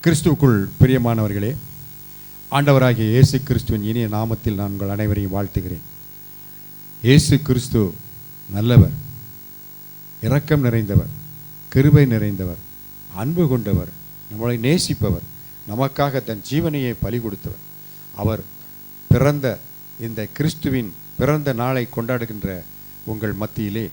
கிறிஸ்துவுக்குள் பிரியமானவர்களே, ஆண்டவராகிய இயேசு கிறிஸ்துவின் இனிய நாமத்தில் நான் உங்கள் அனைவரையும் வாழ்த்துகிறேன். இயேசு கிறிஸ்து நல்லவர், இரக்கம் நிறைந்தவர், கிருபை நிறைந்தவர், அன்பு கொண்டவர், நம்மளை நேசிப்பவர், நமக்காக தன் ஜீவனையை பலி கொடுத்தவர். அவர் பிறந்த இந்த கிறிஸ்துவின் பிறந்த நாளை கொண்டாடுகின்ற உங்கள் மத்தியிலே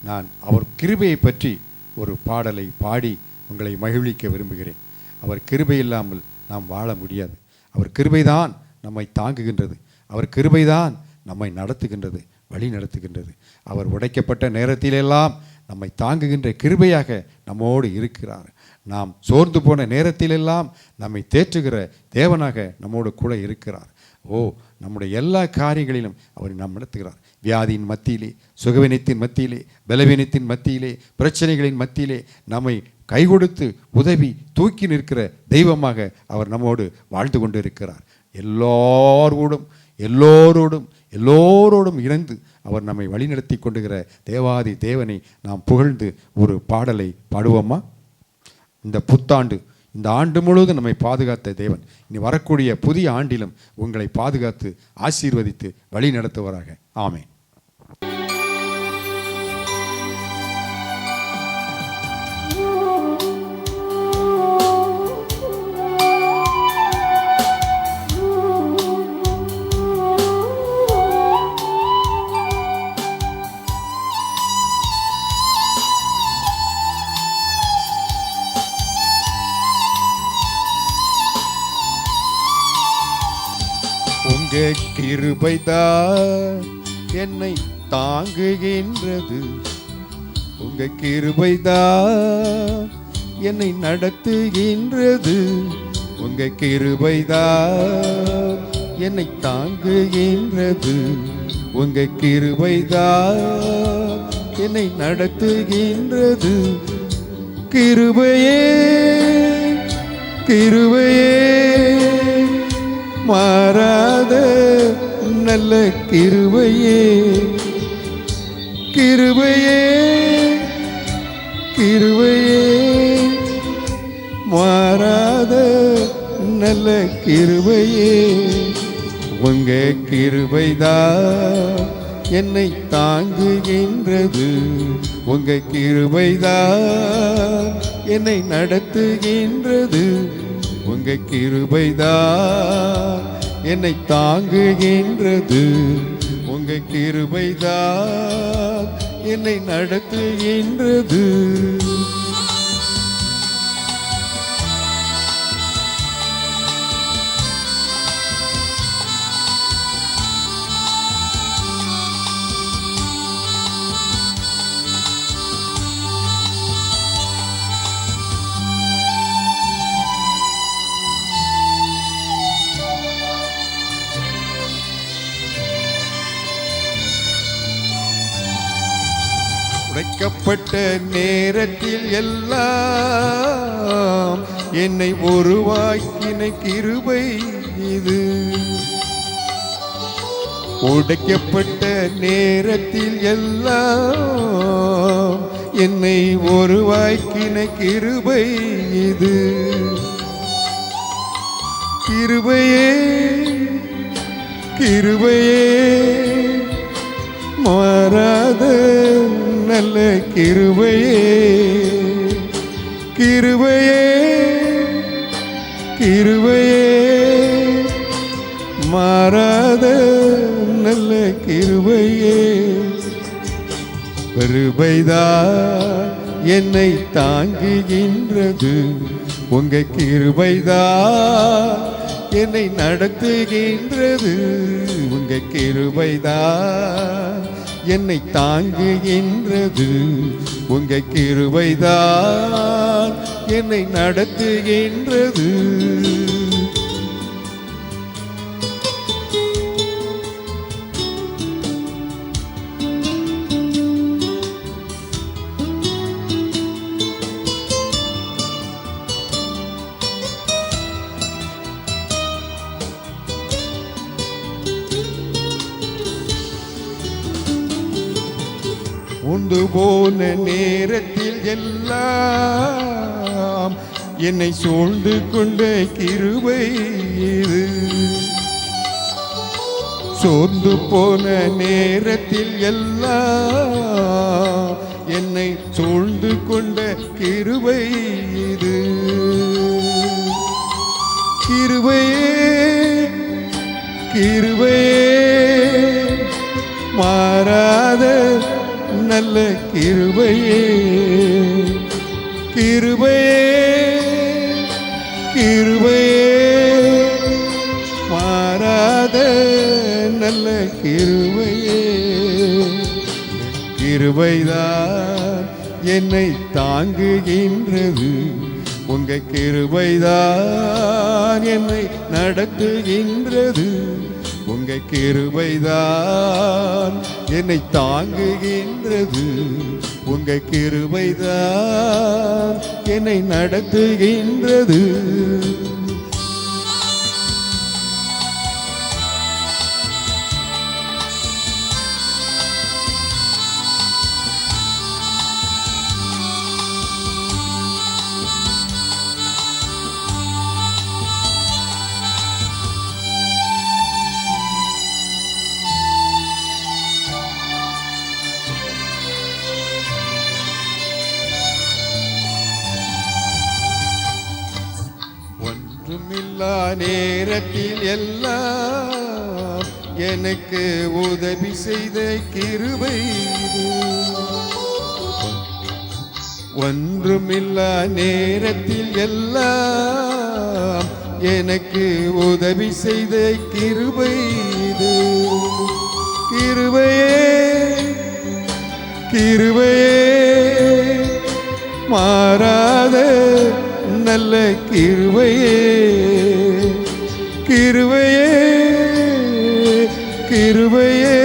நான் அவர் கிருபையை பற்றி ஒரு பாடலை பாடி உங்களை மகிழ்விக்க விரும்புகிறேன். அவர் கிருபை இல்லாமல் நாம் வாழ முடியாது. அவர் கிருபைதான் நம்மை தாங்குகின்றது. அவர் கிருபைதான் நம்மை நடத்துகின்றது, வழி நடத்துகின்றது. அவர் உடைக்கப்பட்ட நேரத்திலெல்லாம் நம்மை தாங்குகின்ற கிருபையாக நம்மோடு இருக்கிறார். நாம் சோர்ந்து போன நேரத்திலெல்லாம் நம்மை தேற்றுகிற தேவனாக நம்மோடு கூட இருக்கிறார். நம்முடைய எல்லா காரியங்களிலும் அவர் நாம் நடத்துகிறார். வியாதியின் மத்தியிலே, சுகவினத்தின் மத்தியிலே, பலவீனத்தின் மத்தியிலே, பிரச்சனைகளின் மத்தியிலே நம்மை கை கொடுத்து உதவி தூக்கி நிற்கிற தெய்வமாக அவர் நம்மோடு வாழ்ந்து கொண்டு இருக்கிறார். எல்லோரோடும் இணைந்து அவர் நம்மை வழிநடத்தி கொண்டுகிற தேவாதி தேவனை நாம் புகழ்ந்து ஒரு பாடலை பாடுவோமா? இந்த புத்தாண்டு, இந்த ஆண்டு முழுவதும் நம்மை பாதுகாத்த தேவன் இனி வரக்கூடிய புதிய ஆண்டிலும் உங்களை பாதுகாத்து ஆசீர்வதித்து வழி நடத்துவராக. ஆமென். உங்க கிருபைதான் என்னை தாங்குகின்றது, உங்க கிருபைதான் என்னை நடத்துகின்றது, உங்க கிருபைதான் என்னை தாங்குகின்றது, உங்க கிருபைதான் என்னை நடத்துகின்றது. கிருபையே கிருபையே மாறாத நல்ல கிருபையே, கிருபையே கிருபையே மாறாத நல்ல கிருபையே, உங்க கிருபைதான் என்னை தாங்குகின்றது, உங்க கிருபைதான் என்னை நடத்துகின்றது, உங்க கிருபைதான் என்னை தாங்குகின்றது, உங்க கிருபைதான் என்னை நடத்துகின்றது. உடைக்கப்பட்ட நேரத்தில் எல்லாம் என்னை உருவாக்கின கிருபை இது, உடைக்கப்பட்ட நேரத்தில் எல்லாம் என்னை உருவாக்கின கிருபை இது. கிருபையே கிருபையே மாறாத நல்ல கிருபையே, கிருபையே கிருபையே மாறாத நல்ல கிருபையே, கிருபைதான் என்னை தாங்குகின்றது, உங்க கிருபைதான் என்னை நடத்துகின்றது, உங்க கிருபைதான் என்னை தாங்குகின்றது, உங்க கிருபைதான் என்னை நடத்துகின்றது. உண்டு போன நேரத்தில் எல்லாம் என்னை சூழ்ந்து கொண்ட கிருபை இது. சோர்ந்து போன நேரத்தில் எல்லாம் என்னை சூழ்ந்து கொண்ட கிருபை இது. கிருபையே கிருபையே மாறாத நல்ல கிருபையே. கிருபையே கிருபையே மாறாத நல்ல கிருபையே. கிருபைதான் என்னை தாங்குகின்றது. உங்க கிருபைதான் என்னை நடத்துகின்றது. உங்க கிருபைதான் என்னை தாங்குகின்றது. உங்க கிருபைதான் என்னை நடத்துகின்றது. ஒன்றுமில்லா நேரத்தில் எல்லாம் எனக்கு உதவி செய்த கிருபை இது. ஒன்றுமில்லா நேரத்தில் எல்லாம் எனக்கு உதவி செய்த கிருபை இது. கிருபையே கிருபையே மாறாத நல்ல கிருபையே. கிருபையே கிருபையே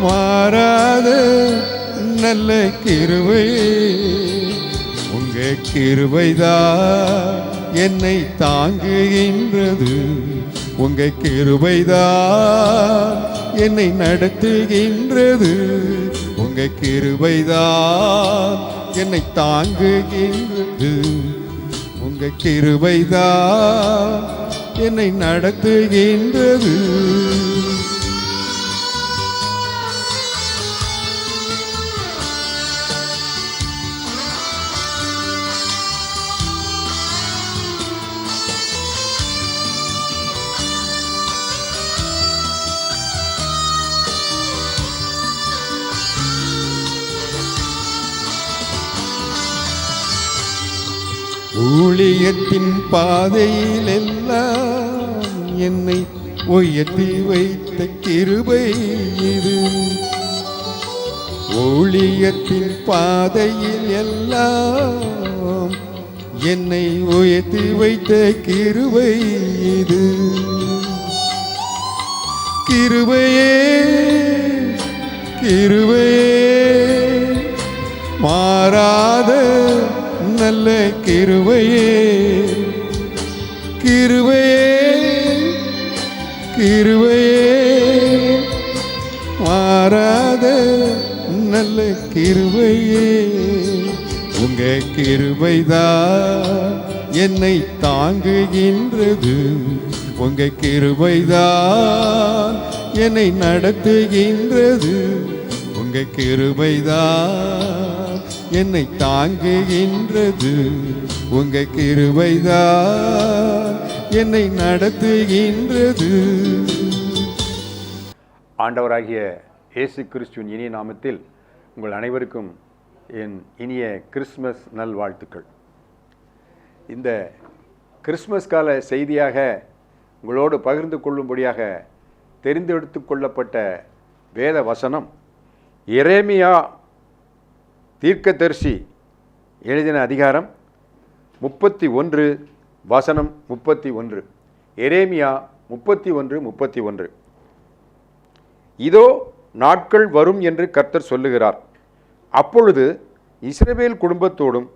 மாறாத நல்ல கிருபையே. உங்க கிருபைதான் என்னை தாங்குகின்றது. உங்க கிருபைதான் என்னை நடத்துகின்றது. உங்க கிருபைதான் என்னை தாங்குகின்றது. உங்க கிருபைதான் என்னை நடத்துகின்றது. ஊழியத்தின் பாதையில் எல்லாம் என்னை உயர்த்தி வைத்த கிருபை இது. ஊழியத்தின் பாதையில் எல்லாம் என்னை உயர்த்தி வைத்த கிருபை இது. கிருபையே கிருபையே மாறாத நல்ல கிருபையே. கிருபையே கிருபையே மாறாத நல்ல கிருபையே. உங்க கிருபைதான் என்னை தாங்குகின்றது. உங்க கிருபைதான் என்னை நடத்துகின்றது. உங்க கிருபைதான் என்னை தாங்குகின்றது. உங்க கிருபைதான் என்னை நடத்துகின்றது. ஆண்டவராகிய இயேசு கிறிஸ்துவின் இனிய நாமத்தில் உங்கள் அனைவருக்கும் என் இனிய கிறிஸ்மஸ் நல்வாழ்த்துக்கள். இந்த கிறிஸ்மஸ் கால செய்தியாக உங்களோடு பகிர்ந்து கொள்ளும்படியாக தெரிந்தெடுத்து கொள்ளப்பட்ட வேத வசனம் எரேமியா தீர்க்கதரிசி எழுதின அதிகாரம் 31 வசனம் 31. எரேமியா 31:31. இதோ நாட்கள் வரும் என்று கர்த்தர் சொல்லுகிறார். அப்பொழுது இஸ்ரவேல் குடும்பத்தோடும்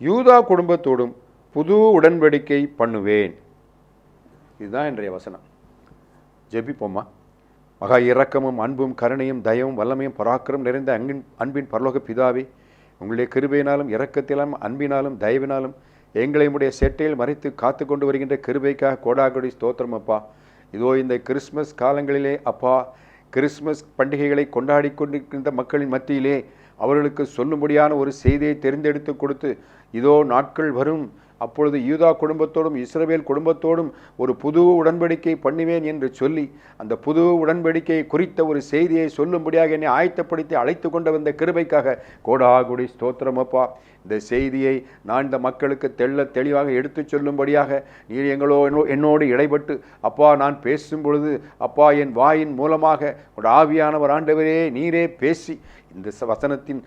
யூதா குடும்பத்தோடும் புது உடன்படிக்கை பண்ணுவேன். இதுதான் இன்றைய வசனம். ஜெபிப்போமா. மகா இரக்கமும் அன்பும் கருணையும் தயவும் வல்லமையும் பராக்கிரம் நிறைந்த அன்பின் பரலோக பிதாவே, உங்களுடைய கிருபையினாலும் இரக்கத்தினாலும் அன்பினாலும் தயவினாலும் எங்களை உடைய செட்டையில் மறைத்து காத்து கொண்டு வருகின்ற கிருபைக்காக கோடாகோடி ஸ்தோத்திரம் அப்பா. இதோ இந்த கிறிஸ்மஸ் காலங்களிலே அப்பா, கிறிஸ்மஸ் பண்டிகைகளை கொண்டாடி கொண்டிருக்கின்ற மக்களின் மத்தியிலே அவர்களுக்கு சொல்லும்படியான ஒரு செய்தியை தெரிந்தெடுத்து கொடுத்து, இதோ நாட்கள் வரும், அப்பொழுது யூதா குடும்பத்தோடும் இஸ்ரவேல் குடும்பத்தோடும் ஒரு புது உடன்படிக்கை பண்ணுவேன் என்று சொல்லி அந்த புது உடன்படிக்கையை குறித்த ஒரு செய்தியை சொல்லும்படியாக என்னை ஆயத்தப்படுத்தி அழைத்து கொண்டு வந்த கிருபைக்காக கோடாகுடி ஸ்தோத்திரம் அப்பா. இந்த செய்தியை நான் இந்த மக்களுக்கு தெளிவாக எடுத்து சொல்லும்படியாக நீர் என்னோடு இடைப்பட்டு அப்பா, நான் பேசும் பொழுது அப்பா, என் வாயின் மூலமாக ஒரு ஆவியானவர் ஆண்டவரே நீரே பேசி இந்த வசனத்தின்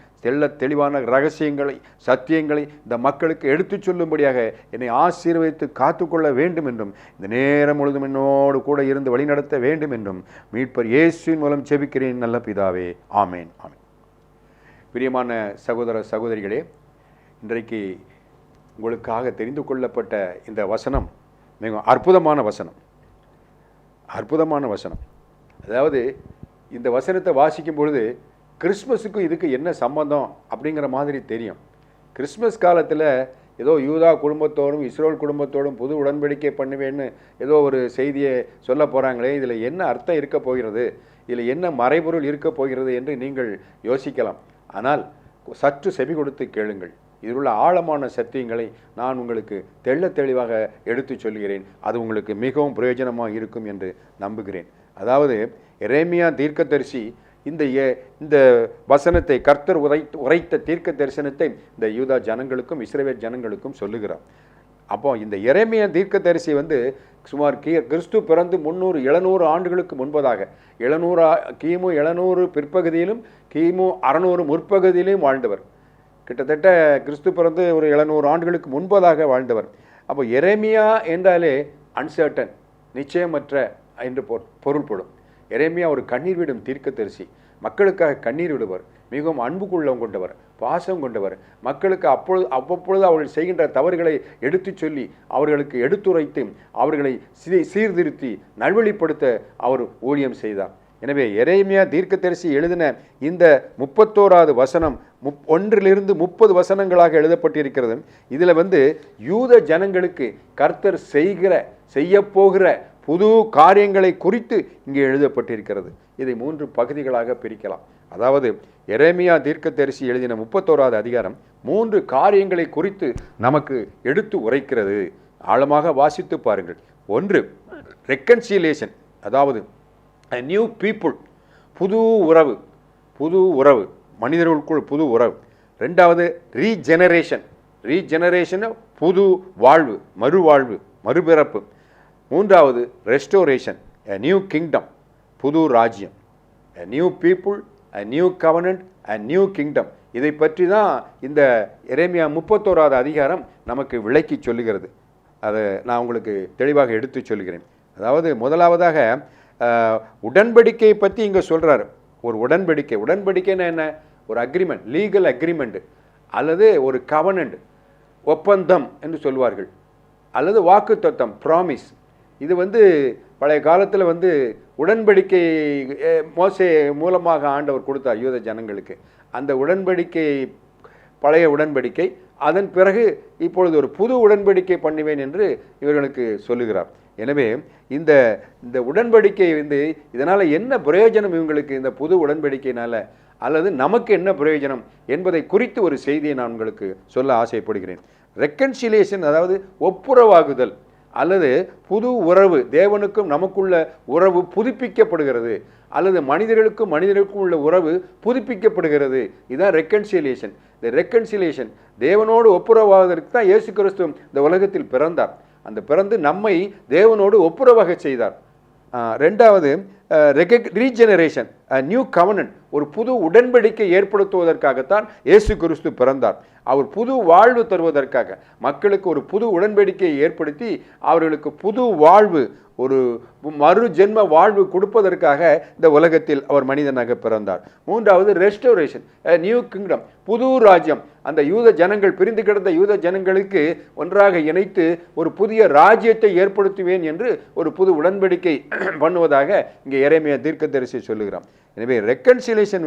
தெளிவான ரகசியங்களை சத்தியங்களை இந்த மக்களுக்கு எடுத்து சொல்லும்படியாக என்னை ஆசீர்வதித்து காத்துக்கொள்ள வேண்டும் என்றும் இந்த நேரம் முழுதும் என்னோடு கூட இருந்து வழிநடத்த வேண்டும் என்றும் மீட்பர் இயேசுவின் மூலம் ஜெபிக்கிறேன் நல்ல பிதாவே. ஆமேன் ஆமேன். பிரியமான சகோதர சகோதரிகளே, இன்றைக்கு உங்களுக்காக தெரிந்து கொள்ளப்பட்ட இந்த வசனம் மிக அற்புதமான வசனம். அற்புதமான வசனம். அதாவது இந்த வசனத்தை வாசிக்கும் பொழுது கிறிஸ்மஸுக்கும் இதுக்கு என்ன சம்பந்தம் அப்படிங்கிற மாதிரி தெரியும். கிறிஸ்மஸ் காலத்தில் ஏதோ யூதா குடும்பத்தோடும் இஸ்ரேல் குடும்பத்தோடும் புது உடன்படிக்கை பண்ணுவேன்னு ஏதோ ஒரு செய்தியை சொல்ல போகிறாங்களே, இதில் என்ன அர்த்தம் இருக்க போகிறது, இதில் என்ன மறைபொருள் இருக்க போகிறது என்று நீங்கள் யோசிக்கலாம். ஆனால் சற்று செவி கொடுத்து கேளுங்கள். இதில் உள்ள ஆழமான சத்தியங்களை நான் உங்களுக்கு தெளிவாக எடுத்து சொல்கிறேன். அது உங்களுக்கு மிகவும் பிரயோஜனமாக இருக்கும் என்று நம்புகிறேன். அதாவது எரேமியா தீர்க்கதரிசி இந்த வசனத்தை கர்த்தர் உரைத்த தீர்க்க தரிசனத்தை இந்த யூதா ஜனங்களுக்கும் இஸ்ரவேல் ஜனங்களுக்கும் சொல்லுகிறார். அப்போ இந்த எரேமியா தீர்க்கதரிசி சுமார் கிறிஸ்து பிறந்து 700 ஆண்டுகளுக்கு முன்பதாக கிமு 700 பிற்பகுதியிலும் கிமு 600 முற்பகுதியிலும் வாழ்ந்தவர். கிட்டத்தட்ட கிறிஸ்து பிறந்து ஒரு 700 ஆண்டுகளுக்கு முன்பதாக வாழ்ந்தவர். அப்போ எரேமியா என்றாலே அன்சர்டன், நிச்சயமற்ற என்று பொருள்படும். எரேமியா ஒரு கண்ணீர் விடும் தீர்க்கதரிசி. மக்களுக்காக கண்ணீர் விடுவர், மிகவும் அன்புக்குள்ளம் கொண்டவர், பாசம் கொண்டவர். மக்களுக்கு அவ்வப்பொழுது அவர்கள் செய்கின்ற தவறுகளை எடுத்து சொல்லி அவர்களுக்கு எடுத்துரைத்து அவர்களை சீர்திருத்தி நல்வழிப்படுத்த அவர் ஊழியம் செய்தார். எனவே எரேமியா தீர்க்கதரிசி எழுதின இந்த 31வது வசனம் 1 to 30 வசனங்களாக எழுதப்பட்டிருக்கிறது. இதில் யூத ஜனங்களுக்கு கர்த்தர் செய்யப்போகிற புது காரியங்களை குறித்து இங்கே எழுதப்பட்டிருக்கிறது. இதை 3 பகுதிகளாக பிரிக்கலாம். அதாவது எரேமியா தீர்க்கதரிசி எழுதின 31வது அதிகாரம் 3 காரியங்களை குறித்து நமக்கு எடுத்து உரைக்கிறது. ஆழமாக வாசித்து பாருங்கள். 1, ரெக்கன்சிலியேஷன், அதாவது a new people, புது உறவு, மனிதர்களுக்குள் புது உறவு. 2வது ரீஜெனரேஷன், புது வாழ்வு, மறுபிறப்பு. 3வது ரெஸ்டோரேஷன், a new kingdom, புது ராஜ்யம். a new people, a new covenant, a new kingdom. இதை பற்றி தான் இந்த எரேமியா 31வது அதிகாரம் நமக்கு விளக்கி சொல்லுகிறது. அதை நான் உங்களுக்கு தெளிவாக எடுத்து சொல்கிறேன். அதாவது முதலாவதாக உடன்படிக்கையை பற்றி இங்கே சொல்கிறார். ஒரு உடன்படிக்கைன்னா என்ன? ஒரு அக்ரிமெண்ட், லீகல் அக்ரிமெண்ட், அல்லது ஒரு கவனண்ட், ஒப்பந்தம் என்று சொல்வார்கள், அல்லது வாக்குத்தத்தம், ப்ராமிஸ். இது பழைய காலத்தில் உடன்படிக்கை மோசே மூலமாக ஆண்டவர் கொடுத்தார் யூத ஜனங்களுக்கு. அந்த உடன்படிக்கை பழைய உடன்படிக்கை. அதன் பிறகு இப்பொழுது ஒரு புது உடன்படிக்கை பண்ணுவேன் என்று இவர்களுக்கு சொல்லுகிறார். எனவே இந்த உடன்படிக்கை இதனால் என்ன பிரயோஜனம் இவங்களுக்கு, இந்த புது உடன்படிக்கையினால், அல்லது நமக்கு என்ன பிரயோஜனம் என்பதை குறித்து ஒரு செய்தியை நான் உங்களுக்கு சொல்ல ஆசைப்படுகிறேன். ரெக்கன்சிலியேஷன், அதாவது ஒப்புரவாகுதல் அல்லது புது உறவு, தேவனுக்கும் நமக்குள்ள உறவு புதுப்பிக்கப்படுகிறது, அல்லது மனிதர்களுக்கும் உள்ள உறவு புதுப்பிக்கப்படுகிறது. இதுதான் ரெக்கன்சிலியேஷன். இந்த ரெக்கன்சிலியேஷன் தேவனோடு ஒப்புரவாவதற்கு தான் இயேசு கிறிஸ்து இந்த உலகத்தில் பிறந்தார். அந்த பிறந்து நம்மை தேவனோடு ஒப்புரவாக செய்தார். 2வது ரீஜெனரேஷன், நியூ கவனன்ட், ஒரு புது உடன்படிக்கை ஏற்படுத்துவதற்காகத்தான் இயேசு கிறிஸ்து பிறந்தார். அவர் புது வாழ்வு தருவதற்காக மக்களுக்கு ஒரு புது உடன்படிக்கையை ஏற்படுத்தி அவர்களுக்கு புது வாழ்வு, ஒரு மறு ஜென்ம வாழ்வு கொடுப்பதற்காக இந்த உலகத்தில் அவர் மனிதனாக பிறந்தார். மூன்றாவது ரெஸ்டோரேஷன், நியூ கிங்டம், புது ராஜ்யம். அந்த யூத ஜனங்கள், பிரிந்து கிடந்த யூத ஜனங்களுக்கு ஒன்றாக இணைத்து ஒரு புதிய ராஜ்யத்தை ஏற்படுத்துவேன் என்று ஒரு புது உடன்படிக்கை பண்ணுவதாக இங்கே எரேமியா தீர்க்கதரிசி சொல்லுகிறான். எனவே ரெக்கன்சிலேஷன்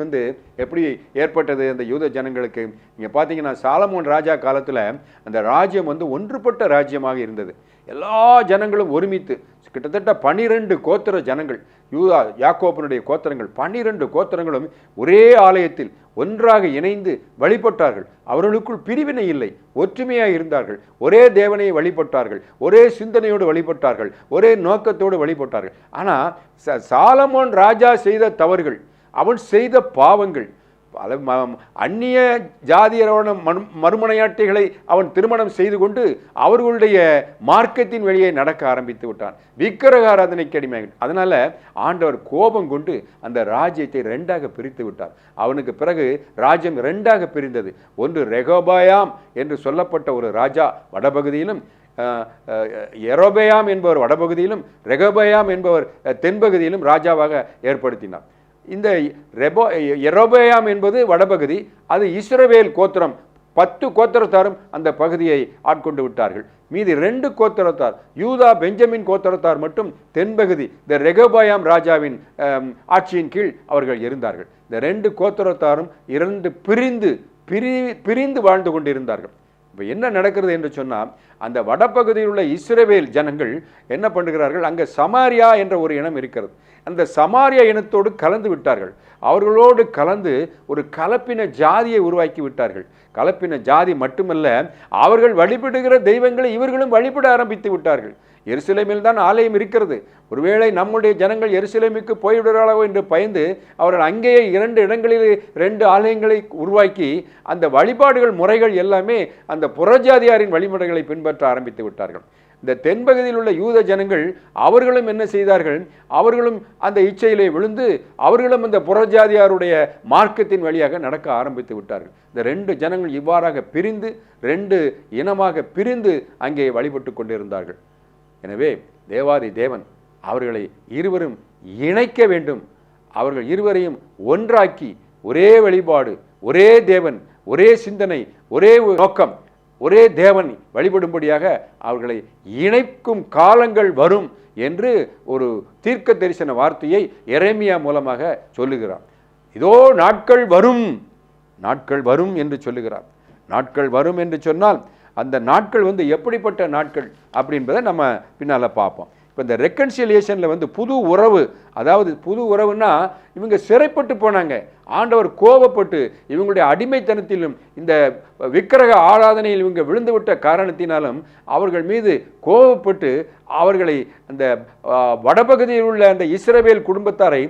எப்படி ஏற்பட்டது அந்த யூத ஜனங்களுக்கு? இங்கே பார்த்தீங்கன்னா சாலமோன் ராஜா காலத்தில் அந்த ராஜ்யம் ஒன்றுபட்ட ராஜ்யமாக இருந்தது. எல்லா ஜனங்களும் ஒருமித்து கிட்டத்தட்ட 12 கோத்திர ஜனங்கள், யூதா யாக்கோபனுடைய கோத்திரங்கள் 12 கோத்திரங்களும் ஒரே ஆலயத்தில் ஒன்றாக இணைந்து வழிபட்டார்கள். அவர்களுக்குள் பிரிவினை இல்லை, ஒற்றுமையாக இருந்தார்கள். ஒரே தேவனை வழிபட்டார்கள், ஒரே சிந்தனையோடு வழிபட்டார்கள், ஒரே நோக்கத்தோடு வழிபட்டார்கள். ஆனால் சாலமோன் ராஜா செய்த தவறுகள், அவன் செய்த பாவங்கள், அந்நிய ஜாதியரோட மறுமனையாட்டிகளை அவன் திருமணம் செய்து கொண்டு அவர்களுடைய மார்க்கத்தின் வழியை நடக்க ஆரம்பித்து விட்டான். விக்கிரக ஆராதனைக்கு அடிமையாக. அதனால ஆண்டவர் கோபம் கொண்டு அந்த ராஜ்யத்தை 2ஆக பிரித்து விட்டார். அவனுக்கு பிறகு ராஜ்யம் 2ஆக பிரிந்தது. ஒன்று ரெகோபயாம் என்று சொல்லப்பட்ட ஒரு ராஜா வடபகுதியிலும், யெரொபெயாம் என்பவர் வடபகுதியிலும், ரெகோபயாம் என்பவர் தென்பகுதியிலும் ராஜாவாக ஏற்படுத்தினார். இந்த யெரொபெயாம் என்பது வடபகுதி, அது இஸ்ரவேல் கோத்திரம். 10 கோத்திரத்தாரும் அந்த பகுதியை ஆட்கொண்டு விட்டார்கள். மீதி 2 கோத்திரத்தார், யூதா பெஞ்சமின் கோத்திரத்தார் மட்டும் தென்பகுதி இந்த ரெகோபயாம் ராஜாவின் ஆட்சியின் கீழ் அவர்கள் இருந்தார்கள். இந்த 2 கோத்திரத்தாரும் 2 பிரிந்து வாழ்ந்து கொண்டிருந்தார்கள். இப்போ என்ன நடக்கிறது என்று சொன்னால், அந்த வடபகுதியில் உள்ள இஸ்ரவேல் ஜனங்கள் என்ன பண்ணுகிறார்கள், அங்கே சமாரியா என்ற ஒரு இனம் இருக்கிறது. அந்த சமாரியா இனத்தோடு கலந்து விட்டார்கள். அவர்களோடு கலந்து ஒரு கலப்பின ஜாதியை உருவாக்கி விட்டார்கள். கலப்பின ஜாதி மட்டுமல்ல, அவர்கள் வழிபடுகிற தெய்வங்களை இவர்களும் வழிபட ஆரம்பித்து விட்டார்கள். எருசலேமில் தான் ஆலயம் இருக்கிறது. ஒருவேளை நம்முடைய ஜனங்கள் எருசலேமுக்கு போய்விடுகிறாளோ என்று பயந்து அவர்கள் அங்கேயே 2 இடங்களில் 2 ஆலயங்களை உருவாக்கி அந்த வழிபாடுகள் முறைகள் எல்லாமே அந்த புறஜாதியாரின் வழிமுறைகளை பின்பற்ற ஆரம்பித்து விட்டார்கள். இந்த தென்பகுதியில் உள்ள யூத ஜனங்கள் அவர்களும் என்ன செய்தார்கள், அவர்களும் அந்த இச்சையிலே விழுந்து அவர்களும் அந்த புறஜாதியாருடைய மார்க்கத்தின் வழியாக நடக்க ஆரம்பித்து விட்டார்கள். இந்த 2 ஜனங்கள் இவ்வாறாக பிரிந்து 2 இனமாக பிரிந்து அங்கே வழிபட்டு கொண்டிருந்தார்கள். எனவே தேவாதி தேவன் அவர்களை இருவரும் இணைக்க வேண்டும். அவர்கள் இருவரையும் ஒன்றாக்கி ஒரே வழிபாடு, ஒரே தேவன், ஒரே சிந்தனை, ஒரே நோக்கம், ஒரே தேவன் வழிபடும்படியாக அவர்களை இணைக்கும் காலங்கள் வரும் என்று ஒரு தீர்க்க தரிசன வார்த்தையை எரேமியா மூலமாக சொல்லுகிறார். இதோ நாட்கள் வரும், நாட்கள் வரும் என்று சொல்லுகிறார். நாட்கள் வரும் என்று சொன்னால் அந்த நாட்கள் எப்படிப்பட்ட நாட்கள் அப்படின்றதை நம்ம பின்னால் பார்ப்போம். இப்போ இந்த ரெக்கன்சிலியேஷனில் புது உறவு, அதாவது புது உறவுன்னா இவங்க சிறைப்பட்டு போனாங்க. ஆண்டவர் கோபப்பட்டு இவங்களுடைய அடிமைத்தனத்திலும் இந்த விக்கிரக ஆராதனையில் இவங்க விழுந்துவிட்ட காரணத்தினாலும் அவர்கள் மீது கோபப்பட்டு அவர்களை அந்த வடபகுதியில் உள்ள அந்த இஸ்ரவேல் குடும்பத்தாரை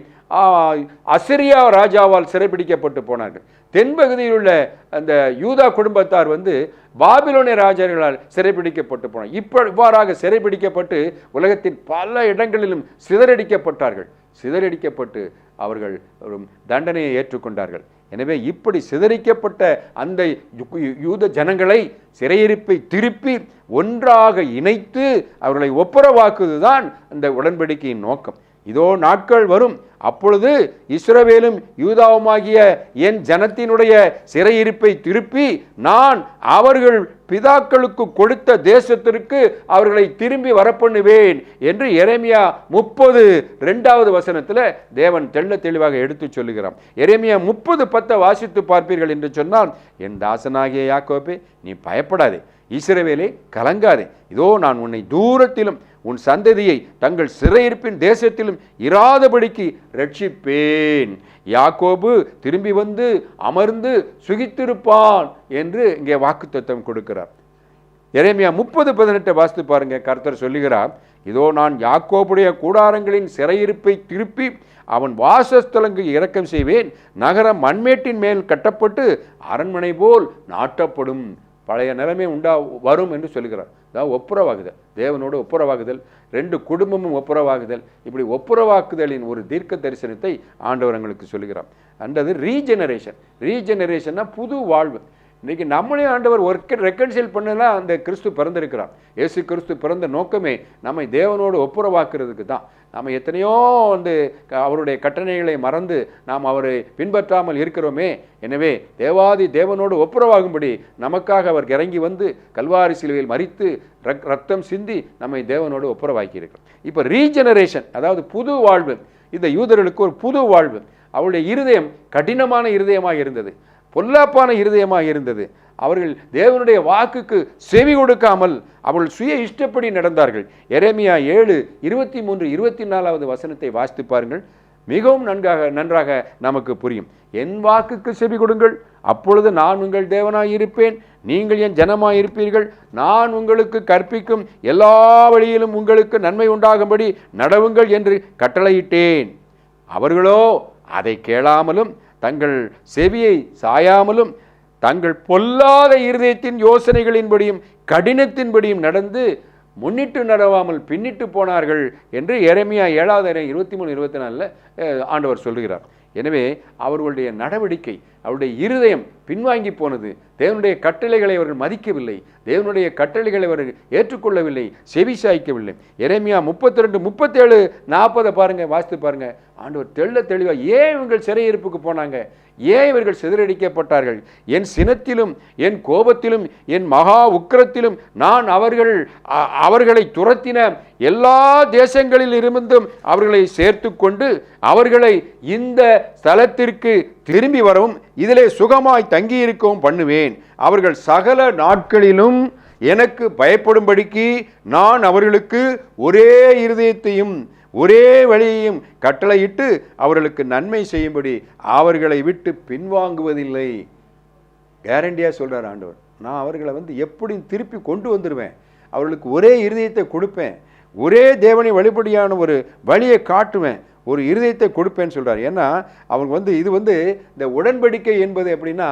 அசிரியா ராஜாவால் சிறைப்பிடிக்கப்பட்டு போனார்கள். தென்பகுதியில் உள்ள அந்த யூதா குடும்பத்தார் பாபிலோனிய ராஜர்களால் சிறைப்பிடிக்கப்பட்டு போனார். இவ்வாறாக சிறைப்பிடிக்கப்பட்டு உலகத்தின் பல இடங்களிலும் சிதறடிக்கப்பட்டார்கள். சிதறடிக்கப்பட்டு அவர்கள் தண்டனையை ஏற்றுக்கொண்டார்கள். எனவே இப்படி சிதறிக்கப்பட்ட அந்த யூத ஜனங்களை சிறையிருப்பை திருப்பி ஒன்றாக இணைத்து அவர்களை ஒப்புரவாக்குவதுதான் அந்த உடன்படிக்கையின் நோக்கம். இதோ நாட்கள் வரும், அப்பொழுது இஸ்ரவேலும் யூதாவுமாகிய என் ஜனத்தினுடைய சிறையிருப்பை திருப்பி நான் அவர்கள் பிதாக்களுக்கு கொடுத்த தேசத்திற்கு அவர்களை திரும்பி வரப்பண்ணுவேன் என்று எரேமியா 30:2 வசனத்தில் தேவன் தெள்ள தெளிவாக எடுத்து சொல்லுகிறான். எரேமியா 30:10 வாசித்து பார்ப்பீர்கள் என்று சொன்னால், என் தாசனாகிய யாக்கோபே நீ பயப்படாதே, இஸ்ரவேலே கலங்காதே, இதோ நான் உன்னை தூரத்திலும் உன் சந்ததியை தங்கள் சிறையிருப்பின் தேசத்திலும் இராதபடிக்கு ரட்சிப்பேன். யாக்கோபு திரும்பி அமர்ந்து சுகித்திருப்பான் என்று இங்கே வாக்குத்தத்தம் கொடுக்கிறார். எரேமியா 30:18 வாசித்து பாருங்க. கர்த்தர் சொல்லுகிறார், இதோ நான் யாக்கோபுடைய கூடாரங்களின் சிறையிருப்பை திருப்பி அவன் வாசஸ்தலங்களுக்கு இரக்கம் செய்வேன். நகரம் மண்மேட்டின் மேல் கட்டப்பட்டு அரண்மனை போல் நாட்டப்படும். பழைய நிலைமை வரும் என்று சொல்லுகிறார். அதாவது ஒப்புரவாகுதல், தேவனோடு ஒப்புரவாகுதல், 2 குடும்பமும் ஒப்புரவாகுதல். இப்படி ஒப்புரவாக்குதலின் ஒரு தீர்க்க தரிசனத்தை ஆண்டவர் எங்களுக்கு சொல்லுகிறார். அண்டது ரீஜெனரேஷன். ரீஜெனரேஷன்னா புது வாழ்வு. இன்னைக்கு நம்மளே ஆண்டவர் ரெக்கன்சில் பண்ணனா அந்த கிறிஸ்து பிறந்திருக்கிறார். இயேசு கிறிஸ்து பிறந்த நோக்கமே நம்மை தேவனோடு ஒப்புரவாக்குறதுக்கு தான். நம்ம எத்தனையோ அவருடைய கட்டளைகளை மறந்து நாம் அவரை பின்பற்றாமல் இருக்கிறோமே. எனவே தேவாதி தேவனோடு ஒப்புரவாகும்படி நமக்காக அவர் இறங்கி வந்து கல்வாரி சிலுவையில் மரித்து ரத்தம் சிந்தி நம்மை தேவனோடு ஒப்புரவாக்கி இருக்கிறோம். இப்போ ரீஜெனரேஷன், அதாவது புது வாழ்வு. இந்த யூதர்களுக்கு ஒரு புது வாழ்வு. அவருடைய இருதயம் கடினமான இருதயமாக இருந்தது, பொல்லாப்பான இருதயமாக இருந்தது. அவர்கள் தேவனுடைய வாக்குக்கு செவி கொடுக்காமல் அவர்கள் சுய இஷ்டப்படி நடந்தார்கள். எரேமியா 7:23-24 வசனத்தை வாசித்து பாருங்கள். மிகவும் நன்றாக நமக்கு புரியும். என் வாக்குக்கு செவி கொடுங்கள், அப்பொழுது நான் உங்கள் தேவனாய் இருப்பேன், நீங்கள் என் ஜனமாய் இருப்பீர்கள். நான் உங்களுக்கு கற்பிக்கும் எல்லா வழியிலும் உங்களுக்கு நன்மை உண்டாகும்படி நடவுங்கள் என்று கட்டளையிட்டேன். அவர்களோ அதை கேளாமலும் தங்கள் செவியை சாயாமலும் தங்கள் பொல்லாத இருதயத்தின் யோசனைகளின்படியும் கடினத்தின்படியும் நடந்து முன்னிட்டு நடவாமல் பின்னிட்டு போனார்கள் என்று எரேமியா 7:23-24 ஆண்டவர் சொல்கிறார். எனவே அவர்களுடைய நடவடிக்கை, அவருடைய இருதயம் பின்வாங்கி போனது. தேவனுடைய கட்டளைகளை அவர்கள் மதிக்கவில்லை, தேவனுடைய கட்டளைகளை அவர்கள் ஏற்றுக்கொள்ளவில்லை, செவி சாய்க்கவில்லை. எரேமியா 32:37-40 பாருங்க, வாசித்து பாருங்க. ஆண்டவர் தெளிவா ஏன் இவர்கள் சிறையிருப்புக்கு போனாங்க, ஏன் இவர்கள் சிதறடிக்கப்பட்டார்கள்? என் சினத்திலும் என் கோபத்திலும் என் மகா உக்கிரத்திலும் நான் அவர்களை துரத்தின எல்லா தேசங்களில் இருந்தும் அவர்களை சேர்த்து கொண்டு அவர்களை இந்த ஸ்தலத்திற்கு திரும்பி வரவும் இதிலே சுகமாய் தங்கியிருக்கவும் பண்ணுவேன். அவர்கள் சகல நாட்களிலும் எனக்கு பயப்படும்படிக்கு நான் அவர்களுக்கு ஒரே இருதயத்தையும் ஒரே வழியையும் கட்டளையிட்டு அவர்களுக்கு நன்மை செய்யும்படி அவர்களை விட்டு பின்வாங்குவதில்லை. கேரண்டியா சொல்றார் ஆண்டவர். நான் அவர்களை எப்படி திருப்பி கொண்டு வந்துடுவேன், அவர்களுக்கு ஒரே இருதயத்தை கொடுப்பேன், ஒரே தேவனை வழிபடியான ஒரு வழியை காட்டுவேன், ஒரு இருதயத்தை கொடுப்பேன்னு சொல்றார். ஏன்னா அவங்க இது இந்த உடன்படிக்கை என்பது எப்படின்னா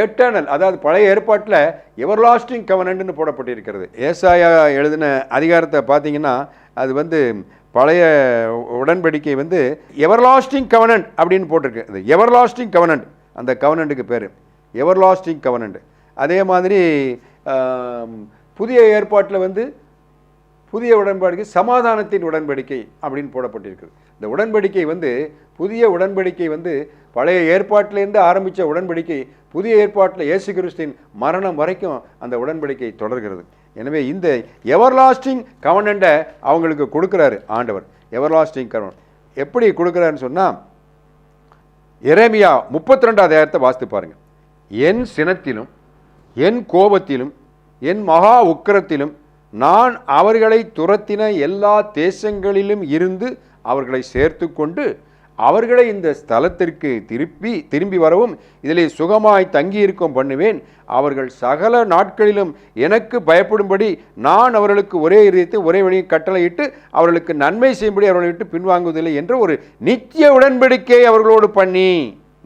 எட்டர்னல், அதாவது பழைய ஏற்பாட்டில் எவர்லாஸ்டிங் கவனன்ட்னு போடப்பட்டிருக்கிறது. ஏசாயா எழுதின அதிகாரத்தை பார்த்தீங்கன்னா அது பழைய உடன்படிக்கை எவர்லாஸ்டிங் கவனன்ட் அப்படின்னு போட்டிருக்கு. அது எவர்லாஸ்டிங் கவனன்ட், அந்த கவனன்ட்டுக்கு பேர் எவர்லாஸ்டிங் கவனன்ட். அதே மாதிரி புதிய ஏற்பாட்டில் புதிய உடன்படிக்கை சமாதானத்தின் உடன்படிக்கை அப்படின்னு போடப்பட்டிருக்குது. இந்த உடன்படிக்கை புதிய உடன்படிக்கை பழைய ஏற்பாட்டிலேருந்து ஆரம்பித்த உடன்படிக்கை புதிய ஏற்பாட்டில் இயேசு கிறிஸ்துவின் மரணம் வரைக்கும் அந்த உடன்படிக்கை தொடர்கிறது. எனவே இந்த எவர்லாஸ்டிங் கவனன்ட்டை அவங்களுக்கு கொடுக்குறாரு ஆண்டவர். எவர்லாஸ்டிங் கவனன்ட் எப்படி கொடுக்குறாருன்னு சொன்னால் எரேமியா 32 வாசித்து பாருங்க. என் சினத்திலும் என் கோபத்திலும் என் மகா உக்கிரத்திலும் நான் அவர்களை துரத்தின எல்லா தேசங்களிலும் இருந்து அவர்களை சேர்த்து கொண்டு அவர்களை இந்த ஸ்தலத்திற்கு திரும்பி வரவும் இதிலே சுகமாய் தங்கியிருக்கும் பண்ணுவேன். அவர்கள் சகல நாட்களிலும் எனக்கு பயப்படும்படி நான் அவர்களுக்கு ஒரே இருதயத்தை ஒரே வழியை கட்டளையிட்டு அவர்களுக்கு நன்மை செய்யும்படி அவர்களை விட்டு பின்வாங்குவதில்லை என்ற ஒரு நித்திய உடன்படிக்கை அவர்களோடு பண்ணி,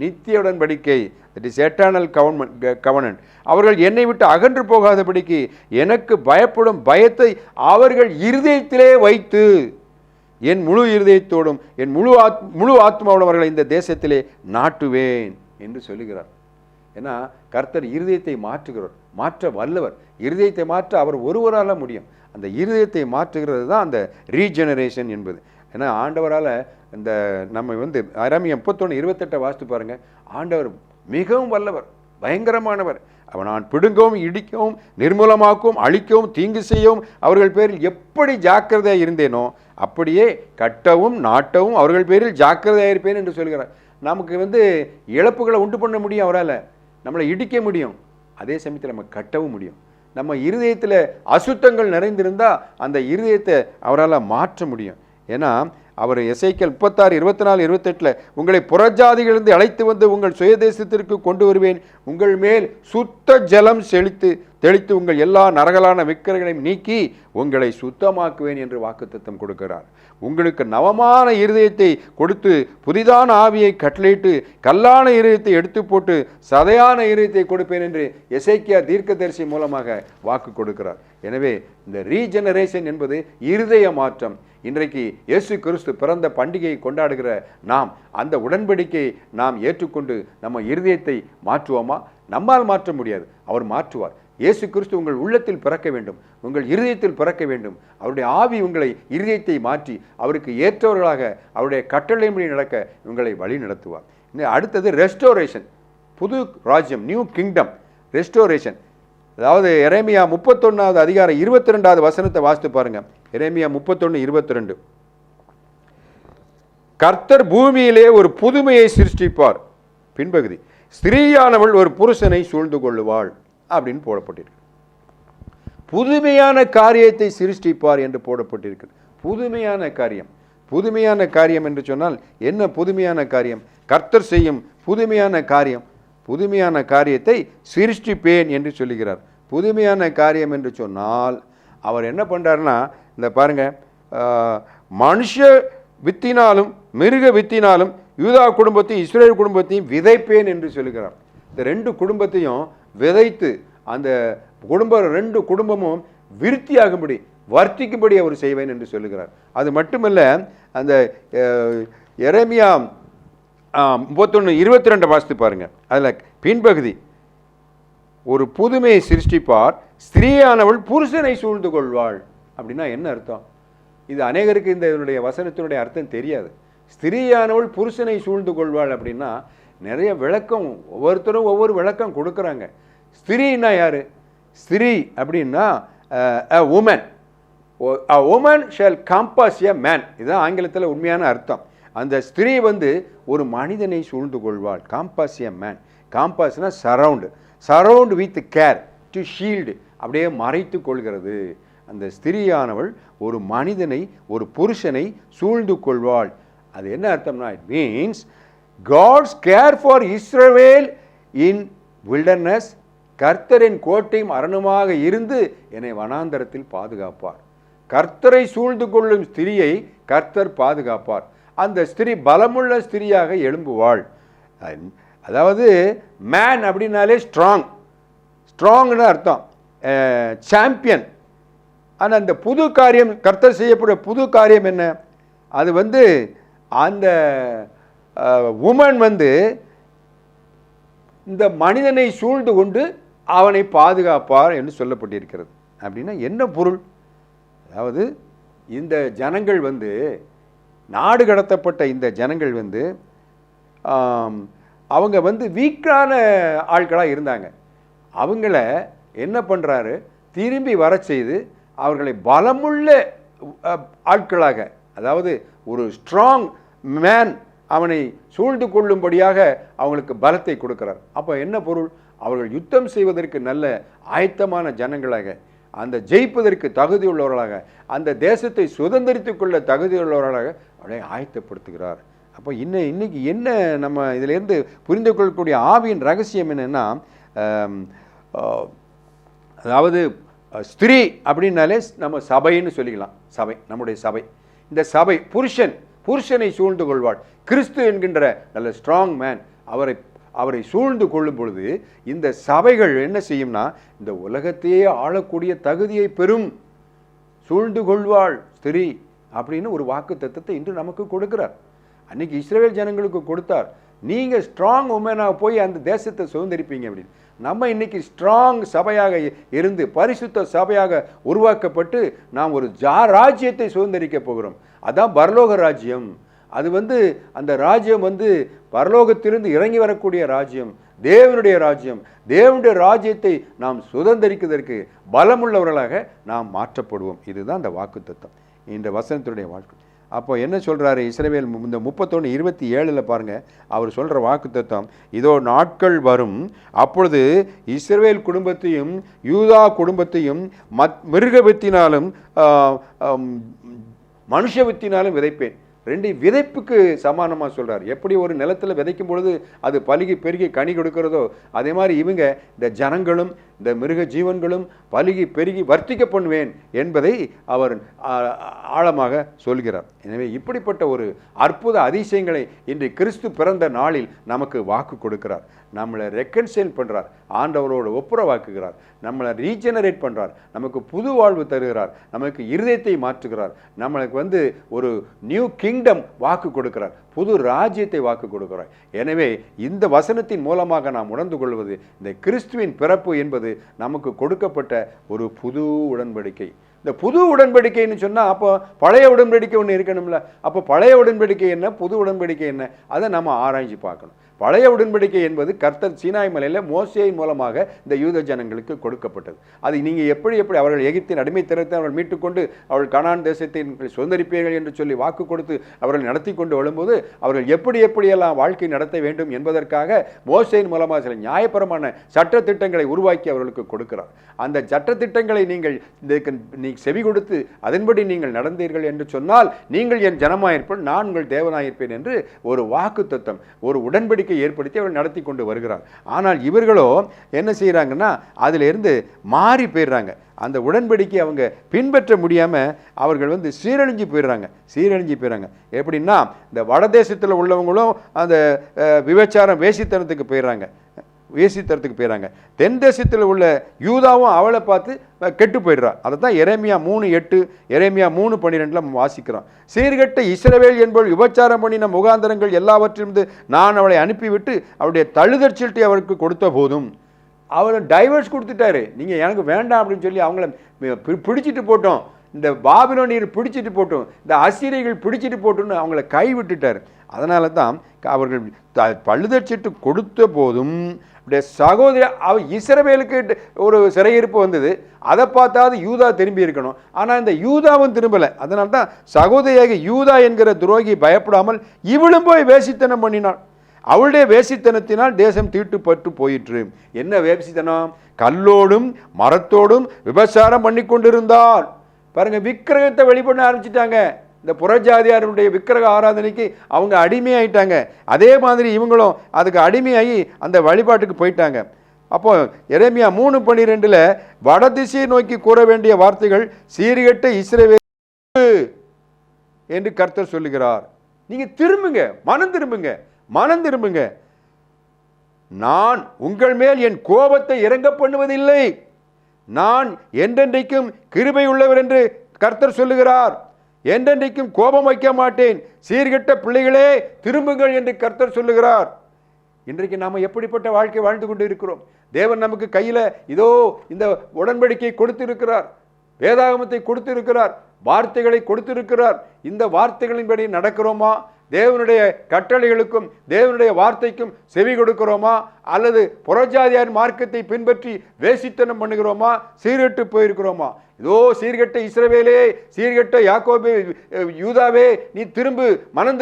நித்திய உடன்படிக்கை, தட் இஸ் எட்டர்னல் கவனன்ட். அவர்கள் என்னை விட்டு அகன்று போகாதபடிக்கு எனக்கு பயப்படும் பயத்தை அவர்கள் இருதயத்திலே வைத்து என் முழு இருதயத்தோடும் என் முழு ஆத்மாவோடும் அவர்களை இந்த தேசத்திலே நாட்டுவேன் என்று சொல்லுகிறார். ஏன்னா கர்த்தர் இருதயத்தை மாற்றுகிறவர், மாற்ற வல்லவர். இருதயத்தை மாற்ற அவர் ஒருவரால் முடியும். அந்த இருதயத்தை மாற்றுகிறது தான் அந்த ரீஜெனரேஷன் என்பது. ஏன்னா ஆண்டவரால் இந்த நம்ம எரேமியா 31:28 வாசித்து பாருங்க. ஆண்டவர் மிகவும் வல்லவர், பயங்கரமானவர். அவன் நான் பிடுங்கவும் இடிக்கவும் நிர்மூலமாக்கவும் அழிக்கவும் தீங்கு செய்யவும் அவர்கள் பேரில் எப்படி ஜாக்கிரதையாக இருந்தேனோ அப்படியே கட்டவும் நாட்டவும் அவர்கள் பேரில் ஜாக்கிரதையாக இருப்பேன் என்று சொல்கிறார். நமக்கு இழப்புகளை உண்டு பண்ண முடியும், அவரால் நம்மளை இடிக்க முடியும், அதே சமயத்தில் நம்ம கட்டவும் முடியும். நம்ம இருதயத்தில் அசுத்தங்கள் நிறைந்திருந்தால் அந்த இருதயத்தை அவரால் மாற்ற முடியும். ஏன்னா அவர் எசேக்கியேல் 36:24-28 உங்களை புறஜாதிகளிலிருந்து அழைத்து வந்து உங்கள் சுயதேசத்திற்கு கொண்டு வருவேன், உங்கள் மேல் சுத்த ஜலம் தெளித்து உங்கள் எல்லா நரகலான விக்கிரகங்களையும் நீக்கி உங்களை சுத்தமாக்குவேன் என்று வாக்குத்தத்தம் கொடுக்கிறார். உங்களுக்கு நவமான இருதயத்தை கொடுத்து புதிதான ஆவியை கட்டளையிட்டு கல்லான இருதயத்தை எடுத்து போட்டு சதையான இருதயத்தை கொடுப்பேன் என்று எசேக்கியா தீர்க்கதரிசி மூலமாக வாக்கு கொடுக்கிறார். எனவே இந்த ரீஜெனரேஷன் என்பது இருதய மாற்றம். இன்றைக்கு இயேசு கிறிஸ்து பிறந்த பண்டிகையை கொண்டாடுகிற நாம் அந்த உடன்படிக்கையை நாம் ஏற்றுக்கொண்டு நம்ம இருதயத்தை மாற்றுவோமா? நம்மால் மாற்ற முடியாது, அவர் மாற்றுவார். இயேசு கிறிஸ்து உங்கள் உள்ளத்தில் பிறக்க வேண்டும், உங்கள் இருதயத்தில் பிறக்க வேண்டும். அவருடைய ஆவி உங்களை இருதயத்தை மாற்றி அவருக்கு ஏற்றவர்களாக அவருடைய கட்டளைப்படி நடக்க உங்களை வழி நடத்துவார். அடுத்தது ரெஸ்டோரேஷன், புது ராஜ்யம், நியூ கிங்டம், ரெஸ்டோரேஷன். அதாவது எரேமியா 31வது அதிகாரம் 22வது வசனத்தை வாசித்து பாருங்க. எரேமியா 31:22. கர்த்தர் பூமியிலே ஒரு புதுமையை சிருஷ்டிப்பார். பின்பகுதி, ஸ்திரீயானவள் ஒரு புருஷனை சூழ்ந்து கொள்ளுவாள் அப்படின்னு போடப்பட்டிருக்கு. புதுமையான காரியத்தை சிருஷ்டிப்பார் என்று போடப்பட்டிருக்கு. புதுமையான காரியம், புதுமையான காரியம் என்று சொன்னால் என்ன? புதுமையான காரியம், கர்த்தர் செய்யும் புதுமையான காரியம். புதுமையான காரியத்தை சிருஷ்டிப்பேன் என்று சொல்லுகிறார். புதுமையான காரியம் என்று சொன்னால் அவர் என்ன பண்ணுறாருன்னா, இந்த பாருங்க, மனுஷ வித்தினாலும் மிருக வித்தினாலும் யூதா குடும்பத்தையும் இஸ்ரேல் குடும்பத்தையும் விதைப்பேன் என்று சொல்லுகிறார். இந்த ரெண்டு குடும்பத்தையும் விதைத்து அந்த ரெண்டு குடும்பமும் விருத்தியாகும்படி வர்த்திக்கும்படி அவர் செய்வேன் என்று சொல்லுகிறார். அது மட்டுமல்ல, அந்த எரேமியா 31:22 வாசித்து பாருங்க. அதில் பின்பகுதி, ஒரு புதுமையை சிருஷ்டிப்பார், ஸ்திரீயானவள் புருஷனை சூழ்ந்து கொள்வாள். அப்படின்னா என்ன அர்த்தம்? இது அநேகருக்கு இந்த இதனுடைய வசனத்தினுடைய அர்த்தம் தெரியாது. ஸ்திரீயானவள் புருஷனை சூழ்ந்து கொள்வாள் அப்படின்னா நிறைய விளக்கம், ஒவ்வொருத்தரும் ஒவ்வொரு விளக்கம் கொடுக்குறாங்க. ஸ்திரீன்னா யாரு? ஸ்திரீ அப்படின்னா woman. a woman shall compass a man. இதுதான் ஆங்கிலத்தில் உண்மையான அர்த்தம். அந்த ஸ்திரீ ஒரு மனிதனை சூழ்ந்து கொள்வாள். Compass a man. காம்பாஸ்னா surround with care, to shield, அப்படியே மறைத்து கொள்கிறது. அந்த ஸ்திரீயானவள் ஒரு மனிதனை, ஒரு புருஷனை சூழ்ந்து கொள்வாள். அது என்ன அர்த்தம்னா, it means God's care for Israel in wilderness. கர்த்தரின் கோட்டையும் அரணுமாக இருந்து என்னை வனாந்தரத்தில் பாதுகாப்பார். கர்த்தரை சூழ்ந்து கொள்ளும் ஸ்திரியை கர்த்தர் பாதுகாப்பார். அந்த ஸ்திரீ பலமுள்ள ஸ்திரியாக எழும்புவாள். அதாவது மேன் அப்படின்னாலே ஸ்ட்ராங்னு அர்த்தம், சாம்பியன். ஆனால் அந்த புது காரியம், கர்த்தர் செய்யக்கூடிய புது காரியம் என்ன? அது அந்த உமன் இந்த மனிதனை சூழ்ந்து கொண்டு அவனை பாதுகாப்பார் என்று சொல்லப்பட்டிருக்கிறது. அப்படின்னா என்ன பொருள்? அதாவது இந்த ஜனங்கள் நாடு கடத்தப்பட்ட இந்த ஜனங்கள் அவங்க வீக்கான ஆட்களாக இருந்தாங்க. அவங்கள என்ன பண்ணுறாரு? திரும்பி வர செய்து அவர்களை பலமுள்ள ஆட்களாக, அதாவது ஒரு ஸ்ட்ராங் மேன் அவனை சூழ்ந்து கொள்ளும்படியாக அவங்களுக்கு பலத்தை கொடுக்கிறார். அப்போ என்ன பொருள்? அவர்கள் யுத்தம் செய்வதற்கு நல்ல ஆயத்தமான ஜனங்களாக, அந்த ஜெயிப்பதற்கு தகுதியுள்ளவர்களாக, அந்த தேசத்தை சுதந்திரித்துக் கொள்ள தகுதியுள்ளவர்களாக அவனை ஆயத்தப்படுத்துகிறார். அப்போ இன்னைக்கு என்ன நம்ம இதிலேருந்து புரிந்து கொள்ளக்கூடிய ஆவியின் ரகசியம் என்னென்னா, அதாவது ஸ்திரீ அப்படின்னாலே நம்ம சபைன்னு சொல்லிக்கலாம். சபை, நம்முடைய சபை. இந்த சபை புருஷனை சூழ்ந்து கொள்வாள். கிறிஸ்து என்கின்ற நல்ல ஸ்ட்ராங் மேன் அவரை சூழ்ந்து கொள்ளும் பொழுது இந்த சபைகள் என்ன செய்யும்னா, இந்த உலகத்தையே ஆளக்கூடிய தகுதியை பெறும். சூழ்ந்து கொள்வாள் ஸ்திரீ அப்படின்னு ஒரு வாக்கு தத்தத்தை இன்று நமக்கு கொடுக்கிறார். அன்னைக்கு இஸ்ரவேல் ஜனங்களுக்கு கொடுத்தார். நீங்கள் ஸ்ட்ராங் உமனாக போய் அந்த தேசத்தை சுதந்திரிப்பீங்க அப்படின்னு. நம்ம இன்னைக்கு ஸ்ட்ராங் சபையாக இருந்து பரிசுத்த சபையாக உருவாக்கப்பட்டு நாம் ஒரு ராஜ்யத்தை சுதந்திரிக்க போகிறோம். அதான் பரலோக ராஜ்யம். அது அந்த ராஜ்யம் பரலோகத்திலிருந்து இறங்கி வரக்கூடிய ராஜ்யம், தேவனுடைய ராஜ்யம். தேவனுடைய ராஜ்யத்தை நாம் சுதந்திரிக்கிறதற்கு பலமுள்ளவர்களாக நாம் மாற்றப்படுவோம். இதுதான் அந்த வாக்குத்தத்தம், இந்த வசனத்தினுடைய வாழ்க்கை. அப்போ என்ன சொல்கிறாரு இஸ்ரவேல்? இந்த 31:27 பாருங்க, அவர் சொல்கிற வாக்குத்தத்தம், இதோ நாட்கள் வரும், அப்பொழுது இஸ்ரவேல் குடும்பத்தையும் யூதா குடும்பத்தையும் மிருக வித்தினாலும் மனுஷ வித்தினாலும் விதைப்பேன். ரெண்டு விதைப்புக்கு சமானமாக சொல்கிறார். எப்படி ஒரு நிலத்தில் விதைக்கும் பொழுது அது பலுகி பெருகி கனி கொடுக்கிறதோ, அதே மாதிரி இவங்க இந்த ஜனங்களும் இந்த மிருக ஜீவன்களும் பலுகி பெருகி வர்த்திக்க பண்ணுவேன் என்பதை அவர் ஆழமாக சொல்கிறார். எனவே இப்படிப்பட்ட ஒரு அற்புத அதிசயங்களை இன்று கிறிஸ்து பிறந்த நாளில் நமக்கு வாக்கு கொடுக்கிறார். நம்மளை ரெக்கன்சைல் பண்ணுறார், ஆண்டவரோடு ஒப்புரவாக்குகிறார், நம்மளை ரீஜெனரேட் பண்ணுறார், நமக்கு புது வாழ்வு தருகிறார், நமக்கு இருதயத்தை மாற்றுகிறார், நம்மளுக்கு ஒரு நியூ கிங்டம் வாக்கு கொடுக்கிறார், புது ராஜ்யத்தை வாக்கு கொடுக்கிறார். எனவே இந்த வசனத்தின் மூலமாக நாம் உணர்ந்து கொள்வது, இந்த கிறிஸ்துவின் பிறப்பு என்பது நமக்கு கொடுக்கப்பட்ட ஒரு புது உடன்படிக்கை. இந்த புது உடன்படிக்கைன்னு சொன்னால் அப்போ பழைய உடன்படிக்கை ஒன்று இருக்கணும்ல. அப்போ பழைய உடன்படிக்கை என்ன, புது உடன்படிக்கை என்ன, அதை நம்ம ஆராய்ச்சி பார்க்கணும். பழைய உடன்படிக்கை என்பது கர்த்தர் சீனாய் மலையில் மோசேயின் மூலமாக இந்த யூத ஜனங்களுக்கு கொடுக்கப்பட்டது. அது நீங்கள் எப்படி அவர்கள் எகிப்தின் அடிமைத்தனத்தை அவர்கள் மீட்டுக்கொண்டு அவர்கள் கானான் தேசத்தை சுதந்திரிப்பீர்கள் என்று சொல்லி வாக்கு கொடுத்து அவர்கள் நடத்தி கொண்டு வரும்போது அவர்கள் எப்படியெல்லாம் வாழ்க்கை நடத்த வேண்டும் என்பதற்காக மோசேயின் மூலமாக சில நியாயபரமான சட்டத்திட்டங்களை உருவாக்கி அவர்களுக்கு கொடுக்கிறார். அந்த சட்டத்திட்டங்களை நீங்கள் செவி கொடுத்து அதன்படி நீங்கள் நடந்தீர்கள் என்று சொன்னால் நீங்கள் என் ஜனமாயிருப்பேன், நான் உங்கள் தேவனாயிருப்பேன் என்று ஒரு வாக்கு தத்தம், ஒரு உடன்படிக்கை ஏற்படுத்தி அவர் நடத்தி கொண்டு வருகிறார். ஆனால் இவர்களோ என்ன செய்யறாங்கன்னா அதிலிருந்து மாறி போயிடுறாங்க. அந்த உடன்படிக்கை அவங்க பின்பற்ற முடியாம அவர்கள் சீரழிஞ்சு போயிடுறாங்க. எப்படின்னா இந்த வடதேசத்தில் உள்ளவங்களும் அந்த விபச்சாரம் வேசித்தனத்துக்கு போயிடுறாங்க. தென் தேசத்தில் உள்ள யூதாவும் அவளை பார்த்து கெட்டு போயிடுறான். அதை தான் எரேமியா 3:8 எரேமியா 3:12 வாசிக்கிறோம். சீர்கெட்ட இஸ்ரவேல் என்பவள் விபச்சாரம் பண்ணின முகாந்தரங்கள் எல்லாவற்றிலிருந்து நான் அவளை அனுப்பிவிட்டு அவருடைய தழுதற் சீட்டை அவருக்கு கொடுத்த போதும் அவர் டைவர்ஸ் கொடுத்துட்டாரு. நீங்கள் எனக்கு வேண்டாம் அப்படின்னு சொல்லி அவங்கள பிடிச்சிட்டு போட்டோம், இந்த பாபிலோனியர் பிடிச்சிட்டு போட்டோம், இந்த அசீரியர்கள் பிடிச்சிட்டு போட்டோன்னு அவங்கள கைவிட்டுட்டார். அதனால தான் அவர்கள் பழுதற் சீட்டு கொடுத்த போதும் சகோதரி இஸ்ரவேலுக்கு ஒரு சிறையிருப்பு வந்தது. அதை பார்த்தாவது யூதா திரும்பி இருக்கணும். ஆனால் இந்த யூதாவும் திரும்பலை. அதனால தான் சகோதரியாக யூதா என்கிற துரோகி பயப்படாமல் இவளும் போய் வேசித்தனம் பண்ணினாள். அவளுடைய வேசித்தனத்தினால் தேசம் தீட்டுப்பட்டு போயிற்று. என்ன வேசித்தனம்? கல்லோடும் மரத்தோடும் விபச்சாரம் பண்ணி கொண்டிருந்தாள். பாருங்க, விக்கிரகத்தை வெளிப்பட ஆரம்பிச்சிட்டாங்க. இந்த புறஜாதியாருடைய விக்கிரக ஆராதனைக்கு அவங்க அடிமையாயிட்டாங்க. அதே மாதிரி இவங்களும் அதுக்கு அடிமையாகி அந்த வழிபாட்டுக்கு போயிட்டாங்க. அப்போ எரேமியா 3:12 வடதிசையை நோக்கி கூற வேண்டிய வார்த்தைகள் சீர்கெட்ட இஸ்ரவேல் என்று கர்த்தர் சொல்லுகிறார். நீங்க திரும்புங்க, மனம் திரும்புங்க. நான் உங்கள் மேல் என் கோபத்தை இறங்க பண்ணுவதில்லை, நான் என்றென்றைக்கும் கிருபை உள்ளவர் என்று கர்த்தர் சொல்லுகிறார். என்றென்றைக்கும் கோபம் வைக்க மாட்டேன். சீர்கெட்ட பிள்ளைகளே திரும்புங்கள் என்று கர்த்தர் சொல்லுகிறார். இன்றைக்கு நாம் எப்படிப்பட்ட வாழ்க்கை வாழ்ந்து கொண்டு இருக்கிறோம்? தேவன் நமக்கு கையில் இதோ இந்த உடன்படிக்கை கொடுத்திருக்கிறார், வேதாகமத்தை கொடுத்திருக்கிறார், வார்த்தைகளை கொடுத்திருக்கிறார். இந்த வார்த்தைகளின்படி நடக்கிறோமா? தேவனுடைய கட்டளைகளுக்கும் தேவனுடைய வார்த்தைக்கும் செவி கொடுக்கிறோமா? அல்லது புறஜாதியார் மார்க்கத்தை பின்பற்றி வேசித்தனம் பண்ணுகிறோமா? சீர்கெட்டு போயிருக்கிறோமா? இதோ சீர்கெட்ட இஸ்ரவேலே, சீர்கெட்ட யாக்கோபே, யூதாவே, நீ திரும்பு, மனம்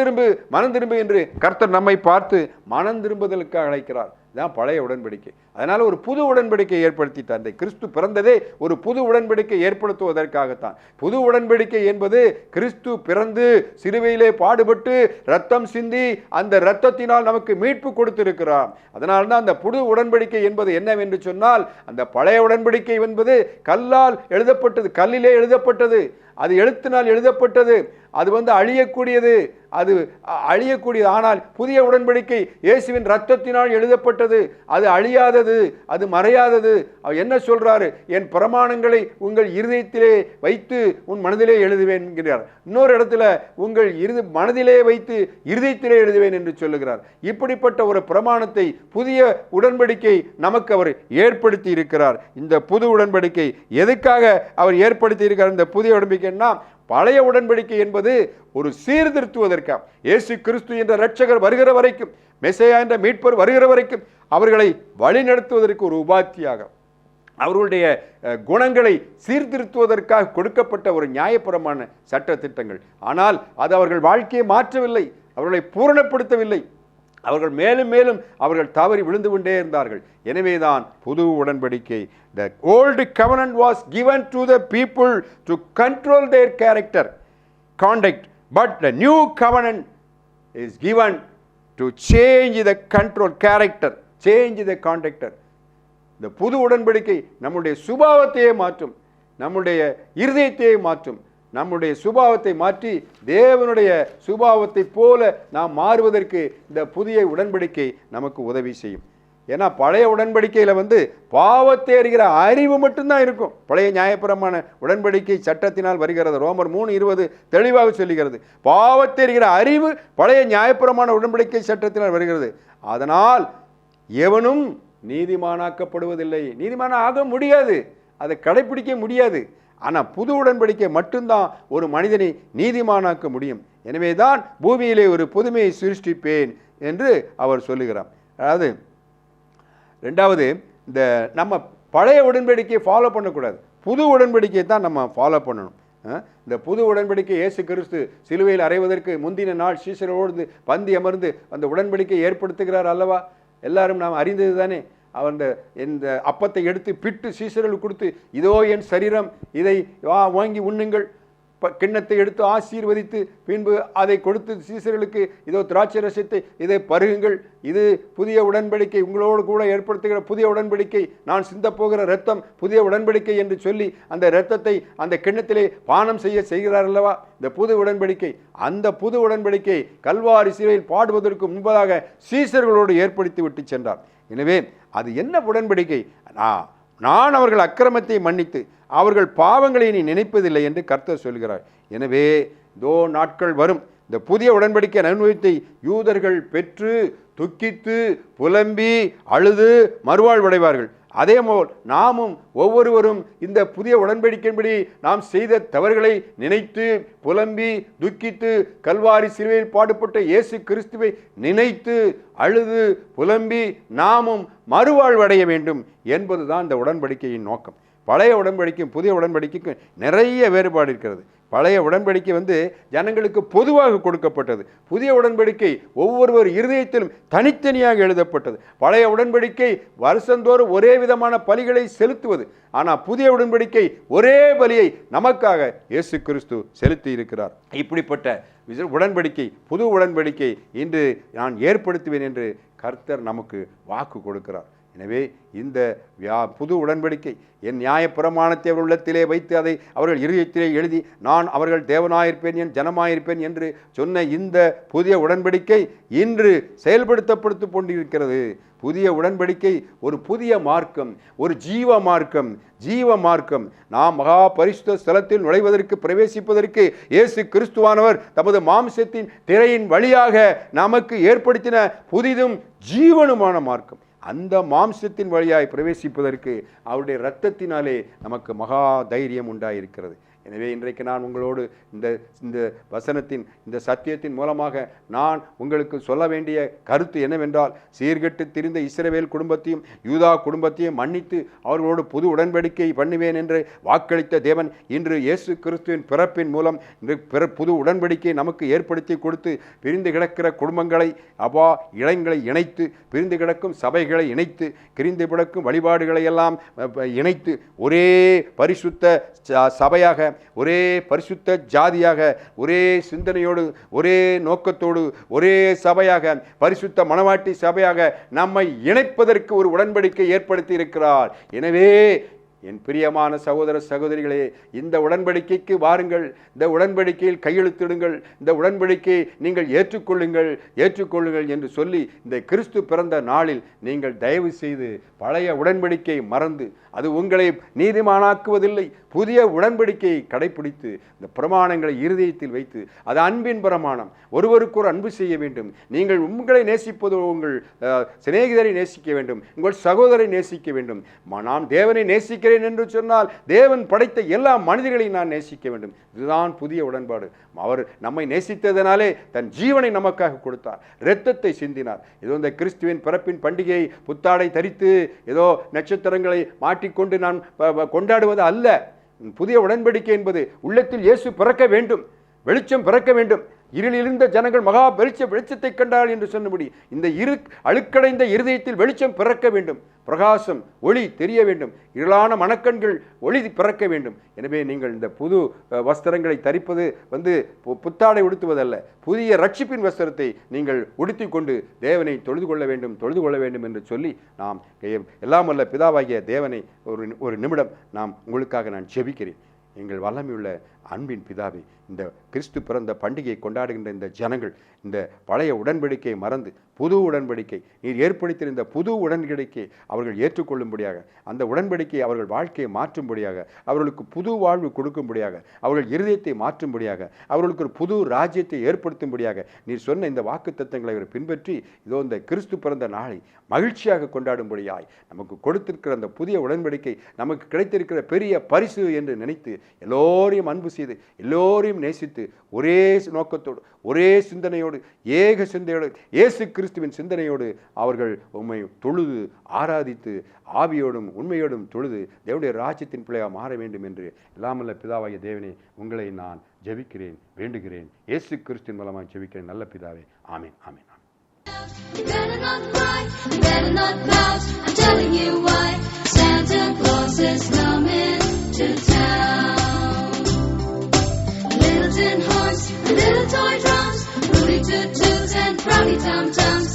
திரும்பு என்று கர்த்தர் நம்மை பார்த்து மனம் திரும்புதலுக்காக அழைக்கிறார். இதுதான் பழைய உடன்படிக்கை. அதனால ஒரு புது உடன்படிக்கை ஏற்படுத்திட்டார். இந்த கிறிஸ்து பிறந்ததே ஒரு புது உடன்படிக்கை ஏற்படுத்துவதற்காகத்தான். புது உடன்படிக்கை என்பது கிறிஸ்து பிறந்து சிலுவையிலே பாடுபட்டு ரத்தம் சிந்தி அந்த இரத்தத்தினால் நமக்கு மீட்பு கொடுத்திருக்கிறார். அதனால்தான் அந்த புது உடன்படிக்கை என்பது என்னவென்று சொன்னால், அந்த பழைய உடன்படிக்கை என்பது கல்லால் எழுதப்பட்டது, கல்லிலே எழுதப்பட்டது, அது எழுத்தினால் எழுதப்பட்டது, அது அழியக்கூடியது, ஆனால் புதிய உடன்படிக்கை இயேசுவின் இரத்தத்தினால் எழுதப்பட்டது, அது அழியாதது, அது மறையாதது. அவர் என்ன சொல்றாரு? என் பிரமாணங்களை உங்கள் இருதயத்திலே வைத்து உன் மனதிலே எழுதுவேன் என்கிறார். இன்னொரு இடத்துல உங்கள் மனதிலே வைத்து இருதயத்திலே எழுதுவேன் என்று சொல்லுகிறார். இப்படிப்பட்ட ஒரு பிரமாணத்தை புதிய உடன்படிக்கை நமக்கு அவர் ஏற்படுத்தி இருக்கிறார். இந்த புது உடன்படிக்கை எதுக்காக அவர் ஏற்படுத்தி இருக்கிறார்? இந்த புதிய உடன்படிக்கைன்னா, பழைய உடன்படிக்கை என்பது ஒரு சீர்திருத்துவதற்காக, இயேசு கிறிஸ்து என்ற இரட்சகர் வருகிற வரைக்கும், மெசியா என்ற மீட்பர் வருகிற வரைக்கும் அவர்களை வழிநடத்துவதற்கு ஒரு உபாத்தியாக, அவர்களுடைய குணங்களை சீர்திருத்துவதற்காக கொடுக்கப்பட்ட ஒரு நியாயபரமான சட்ட திட்டங்கள். ஆனால் அது அவர்கள் வாழ்க்கையை மாற்றவில்லை, அவர்களை பூரணப்படுத்தவில்லை. அவர்கள் மேலும் அவர்கள் தவறி விழுந்து கொண்டே இருந்தார்கள். எனவேதான் புது உடன்படிக்கை, the old covenant was given to the people to control their character, conduct, but the new covenant is given to change the control character, change the conduct. இந்த புது உடன்படிக்கை நம்முடைய சுபாவத்தையே மாற்றும், நம்முடைய இருதயத்தையே மாற்றும். நம்முடைய சுபாவத்தை மாற்றி தேவனுடைய சுபாவத்தை போல நாம் மாறுவதற்கு இந்த புதிய உடன்படிக்கை நமக்கு உதவி செய்யும். ஏன்னா பழைய உடன்படிக்கையில் பாவத்தை அறிகிற அறிவு மட்டும்தான் இருக்கும். பழைய நியாயப்பிரமாண உடன்படிக்கை சட்டத்தினால் வருகிறது. ரோமர் 3:20 தெளிவாக சொல்லுகிறது. பாவத்தை அறிகிற அறிவு பழைய நியாயப்பிரமாண உடன்படிக்கை சட்டத்தினால் வருகிறது. அதனால் எவனும் நீதிமானாக்கப்படுவதில்லை. நீதிமான ஆக முடியாது, அதை கடைப்பிடிக்க முடியாது. ஆனால் புது உடன்படிக்கை மட்டும்தான் ஒரு மனிதனை நீதிமானாக்க முடியும். எனவே தான் பூமியிலே ஒரு புதுமையை சிருஷ்டிப்பேன் என்று அவர் சொல்லுகிறார். அதாவது ரெண்டாவது, இந்த நம்ம பழைய உடன்படிக்கையை ஃபாலோ பண்ணக்கூடாது, புது உடன்படிக்கையை தான் நம்ம ஃபாலோ பண்ணணும். இந்த புது உடன்படிக்கை இயேசு கிறிஸ்து சிலுவையில் அறைவதற்கு முந்தின நாள் சீசரோடு பந்தி அமர்ந்து அந்த உடன்படிக்கை ஏற்படுத்துகிறார் அல்லவா? எல்லாரும் நாம் அறிந்தது தானே. அவர் இந்த அப்பத்தை எடுத்து பிட்டு சீசர்களுக்கு கொடுத்து, இதோ என் சரீரம், இதை வாங்கி உண்ணுங்கள், கிண்ணத்தை எடுத்து ஆசீர்வதித்து பின்பு அதை கொடுத்து சீசர்களுக்கு, இதோ திராட்சை ரசத்தை, இதை பருகுங்கள், இது புதிய உடன்படிக்கை, உங்களோடு கூட ஏற்படுத்துகிற புதிய உடன்படிக்கை, நான் சிந்தப்போகிற இரத்தம் புதிய உடன்படிக்கை என்று சொல்லி அந்த இரத்தத்தை அந்த கிண்ணத்திலே பானம் செய்கிறார் அல்லவா? இந்த புது உடன்படிக்கை, அந்த புது உடன்படிக்கை கல்வாரி சிலுவையில் பாடுவதற்கு முன்பதாக சீசர்களோடு ஏற்படுத்தி விட்டு சென்றார். எனவே அது என்ன உடன்படிக்கை? நான் அவர்கள் அக்கிரமத்தை மன்னித்து அவர்கள் பாவங்களை நீ நினைப்பதில்லை என்று கர்த்தர் சொல்கிறார். எனவே இதோ நாட்கள் வரும், இந்த புதிய உடன்படிக்கை அனுபவத்தை யூதர்கள் பெற்று துக்கித்து புலம்பி அழுது மறுவாழ்வடைவார்கள். அதேபோல் நாமும் ஒவ்வொருவரும் இந்த புதிய உடன்படிக்கையின்படி நாம் செய்த தவறுகளை நினைத்து புலம்பி துக்கித்து கல்வாரி சிலுவையில் பாடுபட்ட இயேசு கிறிஸ்துவை நினைத்து அழுது புலம்பி நாமும் மறுவாழ்வடைய வேண்டும் என்பதுதான் இந்த உடன்படிக்கையின் நோக்கம். பழைய உடன்படிக்கையும் புதிய உடன்படிக்கைக்கும் நிறைய வேறுபாடு இருக்கிறது. பழைய உடன்படிக்கை ஜனங்களுக்கு பொதுவாக கொடுக்கப்பட்டது. புதிய உடன்படிக்கை ஒவ்வொருவர் இருதயத்திலும் தனித்தனியாக எழுதப்பட்டது. பழைய உடன்படிக்கை வருஷந்தோறும் ஒரே விதமான பலிகளை செலுத்துவது. ஆனால் புதிய உடன்படிக்கை ஒரே பலியை நமக்காக இயேசு கிறிஸ்து செலுத்தி இருக்கிறார். இப்படிப்பட்ட உடன்படிக்கை, புது உடன்படிக்கை இன்று நான் ஏற்படுத்துவேன் என்று கர்த்தர் நமக்கு வாக்கு கொடுக்கிறார். எனவே இந்த புது உடன்படிக்கை என் நியாயப்பிரமாணத்தை அவர் உள்ளத்திலே வைத்து அதை அவர்கள் இருதயத்திலே எழுதி நான் அவர்கள் தேவனாயிருப்பேன் என் ஜனமாயிருப்பேன் என்று சொன்ன இந்த புதிய உடன்படிக்கை இன்று செயல்படுத்தப்பட்டு கொண்டிருக்கிறது. புதிய உடன்படிக்கை ஒரு புதிய மார்க்கம், ஒரு ஜீவ மார்க்கம். ஜீவ மார்க்கம். நாம் மகா பரிசுத்த ஸ்தலத்தில் நுழைவதற்கு பிரவேசிப்பதற்கு இயேசு கிறிஸ்துவானவர் தமது மாம்சத்தின் திரையின் வழியாக நமக்கு ஏற்படுத்தின புதிதும் ஜீவனுமான மார்க்கம். அந்த மாம்சத்தின் வழியாய் பிரவேசிப்பதற்கு அவருடைய இரத்தத்தினாலே நமக்கு மகா தைரியம் உண்டாயிருக்கிறது. எனவே இன்றைக்கு நான் உங்களோடு இந்த வசனத்தின் இந்த சத்தியத்தின் மூலமாக நான் உங்களுக்கு சொல்ல வேண்டிய கருத்து என்னவென்றால், சீர்கெட்டு திரிந்த இஸ்ரவேல் குடும்பத்தையும் யூதா குடும்பத்தையும் மன்னித்து அவர்களோடு புது உடன்படிக்கை பண்ணுவேன் என்று வாக்களித்த தேவன் இன்று இயேசு கிறிஸ்துவின் பிறப்பின் மூலம் புது உடன்படிக்கையை நமக்கு ஏற்படுத்தி கொடுத்து பிரிந்து கிடக்கிற குடும்பங்களை இளைஞர்களை இணைத்து, பிரிந்து கிடக்கும் சபைகளை இணைத்து, கிரிந்து கிடக்கும் வழிபாடுகளை எல்லாம் இணைத்து ஒரே பரிசுத்த சபையாக, ஒரே பரிசுத்த ஜாதியாக, ஒரே சிந்தனையோடு, ஒரே நோக்கத்தோடு, ஒரே சபையாக, பரிசுத்த மணவாட்டி சபையாக நம்மை இணைப்பதற்கு ஒரு உடன்படிக்கை ஏற்படுத்தி இருக்கிறார். எனவே என் பிரியமான சகோதர சகோதரிகளே, இந்த உடன்படிக்கைக்கு வாருங்கள், இந்த உடன்படிக்கையில் கையெழுத்திடுங்கள், இந்த உடன்படிக்கையை நீங்கள் ஏற்றுக்கொள்ளுங்கள் என்று சொல்லி இந்த கிறிஸ்து பிறந்த நாளில் நீங்கள் தயவு செய்து பழைய உடன்படிக்கையை மறந்து, அது உங்களை நீதிமானாக்குவதில்லை, புதிய உடன்படிக்கையை கடைபிடித்து இந்த பிரமாணங்களை இருதயத்தில் வைத்து, அது அன்பின் பிரமாணம். ஒருவருக்கு ஒரு அன்பு செய்ய வேண்டும். நீங்கள் உங்களை நேசிப்பது உங்கள் சிநேகிதரை நேசிக்க வேண்டும், உங்கள் சகோதரை நேசிக்க வேண்டும். நாம் தேவனை நேசிக்கிறேன் என்று சொன்னால் தேவன் படைத்த எல்லா மனிதர்களையும் நான் நேசிக்க வேண்டும். இதுதான் புதிய உடன்பாடு. அவர் நம்மை நேசித்ததனாலே தன் ஜீவனை நமக்காக கொடுத்தார், இரத்தத்தை சிந்தினார். ஏதோ இந்த கிறிஸ்துவின் பிறப்பின் பண்டிகையை புத்தாடை தரித்து ஏதோ நட்சத்திரங்களை மாட்டிக்கொண்டு நான் கொண்டாடுவது அல்ல. புதிய உடன்படிக்கை என்பது உள்ளத்தில் இயேசு பிறக்க வேண்டும், வெளிச்சம் பிறக்க வேண்டும். இருளிலிருந்த ஜனங்கள் மகா வெளிச்சத்தை கண்டார்கள் என்று சொன்னபடி இந்த அழுக்கடைந்த இருதயத்தில் வெளிச்சம் பிறக்க வேண்டும். பிரகாசம் ஒளி தெரிய வேண்டும், இருளான மனக்கண்கள் ஒளி பிறக்க வேண்டும். எனவே நீங்கள் இந்த புது வஸ்திரங்களை தரிப்பது புத்தாடை உடுத்துவதல்ல, புதிய ரட்சிப்பின் வஸ்திரத்தை நீங்கள் உடுத்தி கொண்டு தேவனை தொழுது கொள்ள வேண்டும் என்று சொல்லி நாம் எல்லாம் வல்ல பிதாவாகிய தேவனை ஒரு நிமிடம் உங்களுக்காக நான் ஜெபிக்கிறேன். எங்கள் வல்லமையுள்ள அன்பின் பிதாவே, இந்த கிறிஸ்து பிறந்த பண்டிகையை கொண்டாடுகின்ற இந்த ஜனங்கள் இந்த பழைய உடன்படிக்கையை மறந்து புது உடன்படிக்கை நீர் ஏற்படுத்தியிருந்த புது உடன்படிக்கை அவர்கள் ஏற்றுக்கொள்ளும்படியாக, அந்த உடன்படிக்கையை அவர்கள் வாழ்க்கையை மாற்றும்படியாக, அவர்களுக்கு புது வாழ்வு கொடுக்கும்படியாக, அவர்கள் இருதயத்தை மாற்றும்படியாக, அவர்களுக்கு ஒரு புது ராஜ்யத்தை ஏற்படுத்தும்படியாக நீர் சொன்ன இந்த வாக்குத்தத்தங்களை அவர் பின்பற்றி இதோ இந்த கிறிஸ்து பிறந்த நாளை மகிழ்ச்சியாக கொண்டாடும்படியாய் நமக்கு கொடுத்திருக்கிற அந்த புதிய உடன்படிக்கை நமக்கு கிடைத்திருக்கிற பெரிய பரிசு என்று நினைத்து எல்லோரையும் அன்பு செய்து எல்லோரையும் நேசித்து ஒரே நோக்கத்தோடு ஒரே சிந்தனையோடு ஏக சிந்தையோடு இயேசு கிறிஸ்துவின் சிந்தனையோடு அவர்கள் உம்மை தொழுது ஆராதித்து ஆவியோடும் உண்மையோடும் தொழுது தேவனுடைய ராஜ்யத்தின் பிள்ளையாக மாற வேண்டும் என்று எல்லாமல்ல பிதாவாகிய தேவனே உங்களை நான் ஜெபிக்கிறேன், வேண்டுகிறேன். இயேசு கிறிஸ்துவின் மூலமாக ஜெபிக்கிறேன் நல்ல பிதாவே. ஆமென், ஆமென். You better not cry, you better not pout, I'm telling you why. Santa Claus is coming to town. Little tin horse and little toy drums, Rudy toot toots and Rowdy tom toms.